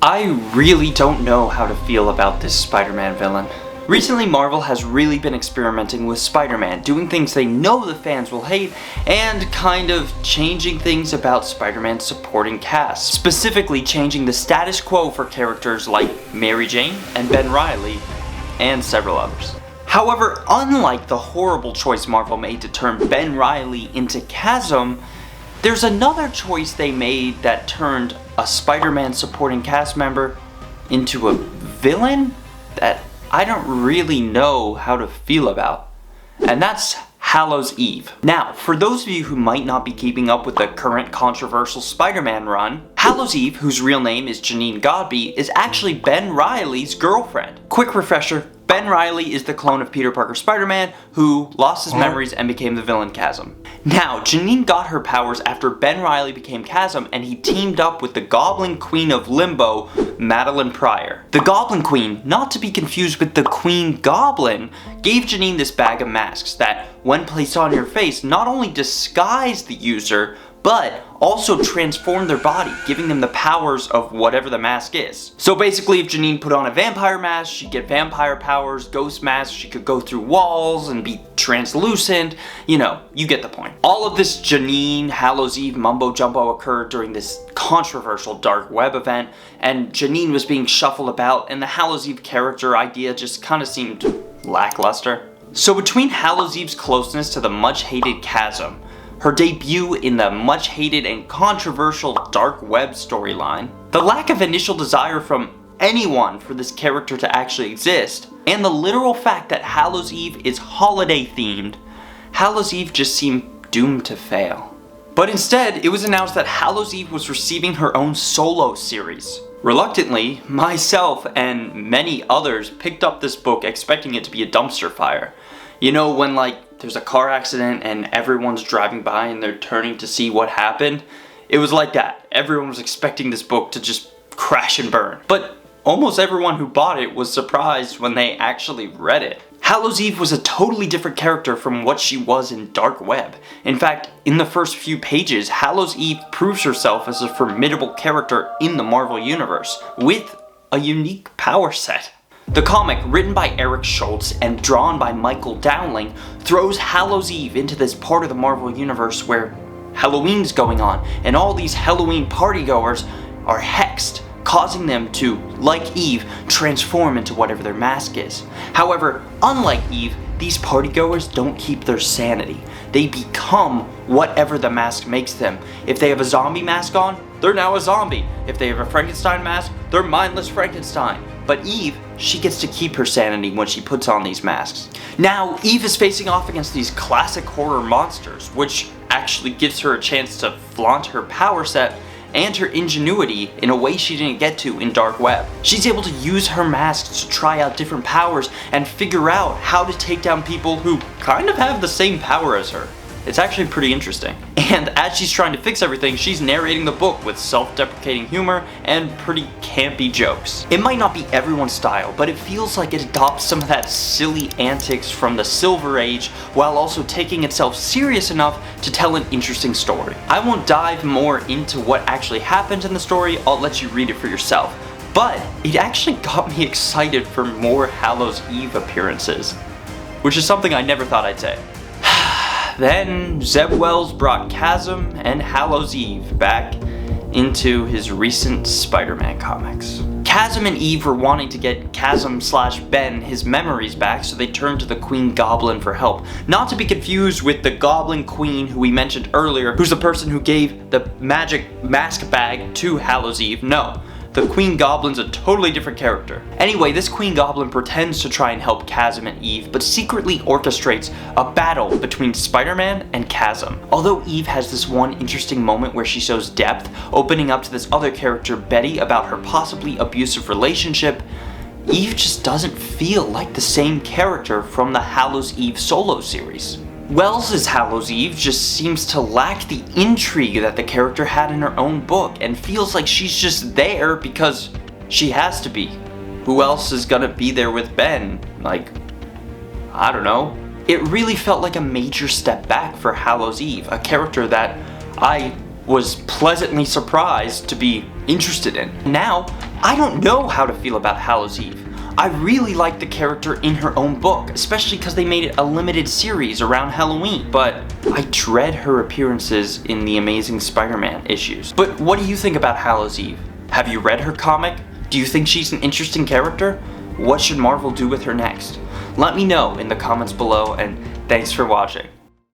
I really don't know how to feel about this Spider-Man villain. Recently, Marvel has really been experimenting with Spider-Man, doing things they know the fans will hate, and kind of changing things about Spider-Man's supporting cast. Specifically changing the status quo for characters like Mary Jane and Ben Reilly, and several others. However, unlike the horrible choice Marvel made to turn Ben Reilly into Chasm, there's another choice they made that turned a Spider-Man supporting cast member into a villain that I don't really know how to feel about. And that's Hallow's Eve. Now, for those of you who might not be keeping up with the current controversial Spider-Man run, Hallow's Eve, whose real name is Janine Godby, is actually Ben Reilly's girlfriend. Quick refresher, Ben Reilly is the clone of Peter Parker Spider-Man who lost his memories and became the villain Chasm. Now, Janine got her powers after Ben Reilly became Chasm and he teamed up with the Goblin Queen of Limbo, Madeline Pryor. The Goblin Queen, not to be confused with the Queen Goblin, gave Janine this bag of masks that, when placed on your face, not only disguised the user, but also transformed their body, giving them the powers of whatever the mask is. So basically, if Janine put on a vampire mask, she'd get vampire powers. Ghost mask, she could go through walls and be translucent. You know, you get the point. All of this Janine, Hallow's Eve mumbo jumbo occurred during this controversial dark web event, and Janine was being shuffled about, and the Hallow's Eve character idea just kind of seemed lackluster. So between Hallow's Eve's closeness to the much-hated Chasm, her debut in the much-hated and controversial dark web storyline, the lack of initial desire from anyone for this character to actually exist, and the literal fact that Hallow's Eve is holiday-themed, Hallow's Eve just seemed doomed to fail. But instead, it was announced that Hallow's Eve was receiving her own solo series. Reluctantly, myself and many others picked up this book expecting it to be a dumpster fire. You know, when there's a car accident and everyone's driving by and they're turning to see what happened? It was like that. Everyone was expecting this book to just crash and burn. But almost everyone who bought it was surprised when they actually read it. Hallow's Eve was a totally different character from what she was in Dark Web. In fact, in the first few pages, Hallow's Eve proves herself as a formidable character in the Marvel Universe, with a unique power set. The comic, written by Eric Schultz and drawn by Michael Dowling, throws Hallow's Eve into this part of the Marvel Universe where Halloween's going on, and all these Halloween partygoers are hexed, causing them to, like Eve, transform into whatever their mask is. However, unlike Eve, these partygoers don't keep their sanity. They become whatever the mask makes them. If they have a zombie mask on, they're now a zombie. If they have a Frankenstein mask, they're mindless Frankenstein. But Eve, she gets to keep her sanity when she puts on these masks. Now, Eve is facing off against these classic horror monsters, which actually gives her a chance to flaunt her power set and her ingenuity in a way she didn't get to in Dark Web. She's able to use her masks to try out different powers and figure out how to take down people who kind of have the same power as her. It's actually pretty interesting. And as she's trying to fix everything, she's narrating the book with self-deprecating humor and pretty campy jokes. It might not be everyone's style, but it feels like it adopts some of that silly antics from the Silver Age while also taking itself serious enough to tell an interesting story. I won't dive more into what actually happens in the story, I'll let you read it for yourself. But it actually got me excited for more Hallow's Eve appearances, which is something I never thought I'd say. Then, Zeb Wells brought Chasm and Hallow's Eve back into his recent Spider-Man comics. Chasm and Eve were wanting to get Chasm/Ben his memories back, so they turned to the Queen Goblin for help. Not to be confused with the Goblin Queen who we mentioned earlier, who's the person who gave the magic mask bag to Hallow's Eve. No. The Queen Goblin's a totally different character. Anyway, this Queen Goblin pretends to try and help Chasm and Eve, but secretly orchestrates a battle between Spider-Man and Chasm. Although Eve has this one interesting moment where she shows depth, opening up to this other character, Betty, about her possibly abusive relationship, Eve just doesn't feel like the same character from the Hallow's Eve solo series. Wells' Hallow's Eve just seems to lack the intrigue that the character had in her own book, and feels like she's just there because she has to be. Who else is gonna be there with Ben? I don't know. It really felt like a major step back for Hallow's Eve, a character that I was pleasantly surprised to be interested in. Now, I don't know how to feel about Hallows Eve. I really like the character in her own book, especially because they made it a limited series around Halloween, but I dread her appearances in the Amazing Spider-Man issues. But what do you think about Hallows Eve? Have you read her comic? Do you think she's an interesting character? What should Marvel do with her next? Let me know in the comments below, and thanks for watching.